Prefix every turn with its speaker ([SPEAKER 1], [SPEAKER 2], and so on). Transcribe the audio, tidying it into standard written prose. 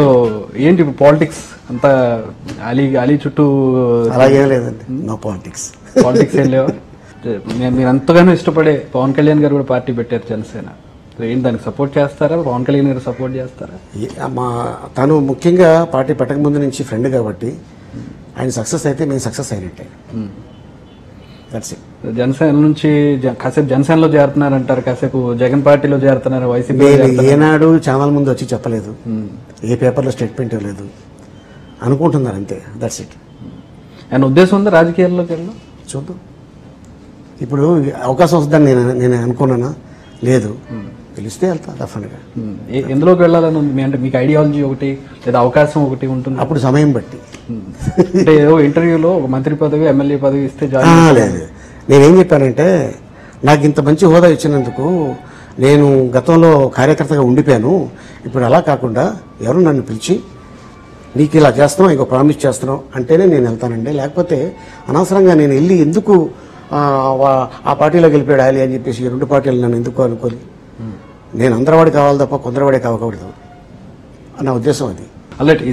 [SPEAKER 1] So ఏంటి ఇప్పుడు politics అంతా అలీ చుట్టూ
[SPEAKER 2] అలాగే లేదండి, నో పాలిటిక్స్.
[SPEAKER 1] పాలిటిక్స్ ఏం లేవా? మీరు ఎంతగానో ఇష్టపడే పవన్ కళ్యాణ్ గారు కూడా పార్టీ పెట్టారు జనసేన. ఏంటి దానికి సపోర్ట్ చేస్తారా? పవన్ కళ్యాణ్ గారు సపోర్ట్ చేస్తారా?
[SPEAKER 2] తను ముఖ్యంగా పార్టీ పెట్టక ముందు నుంచి ఫ్రెండ్ కాబట్టి ఆయన సక్సెస్ అయితే మేము సక్సెస్ అయినట్టే. That's it.
[SPEAKER 1] జనసేన నుంచి కాసేపు జనసేనలో చేరుతున్నారంటారు, కాసేపు జగన్ పార్టీలో చేరుతున్నారు, వైసీపీ.
[SPEAKER 2] ఏనాడు ఛానల్ ముందు వచ్చి చెప్పలేదు, ఏ పేపర్లో స్టేట్మెంట్ ఇవ్వలేదు, అనుకుంటున్నారు అంతే. That's it.
[SPEAKER 1] ఆయన ఉద్దేశం ఉందా రాజకీయాల్లోకి వెళ్ళడం?
[SPEAKER 2] చూద్దాం. ఇప్పుడు అవకాశం వస్తుందని నేను అనుకున్నానా? లేదు. పిలిస్తే వెళ్తా డెఫినెట్గా.
[SPEAKER 1] ఎందులోకి వెళ్ళాలని ఉంది అంటే మీకు ఐడియాలజీ ఒకటి లేదా అవకాశం ఒకటి ఉంటుంది?
[SPEAKER 2] అప్పుడు సమయం బట్టి.
[SPEAKER 1] అంటే ఏదో ఇంటర్వ్యూలో ఒక మంత్రి పదవి, ఎమ్మెల్యే పదవి ఇస్తే
[SPEAKER 2] లేదు. నేనేం చెప్పానంటే, నాకు ఇంత మంచి హోదా ఇచ్చినందుకు నేను గతంలో కార్యకర్తగా ఉండిపోయాను. ఇప్పుడు అలా కాకుండా ఎవరు నన్ను పిలిచి నీకు ఇలా చేస్తున్నావు, ఇంకో ప్రామిస్ చేస్తున్నావు అంటేనే నేను వెళ్తానండి. లేకపోతే అనవసరంగా నేను వెళ్ళి ఎందుకు ఆ పార్టీలోకి వెళ్ళిపోయాడు ఆలి అని చెప్పేసి ఈ రెండు పార్టీలు నన్ను ఎందుకు అనుకోని, నేను అందరవాడి కావాలి తప్ప కొందరవాడే కావకూడదు అన్న ఉద్దేశం అది.
[SPEAKER 1] అలాంటి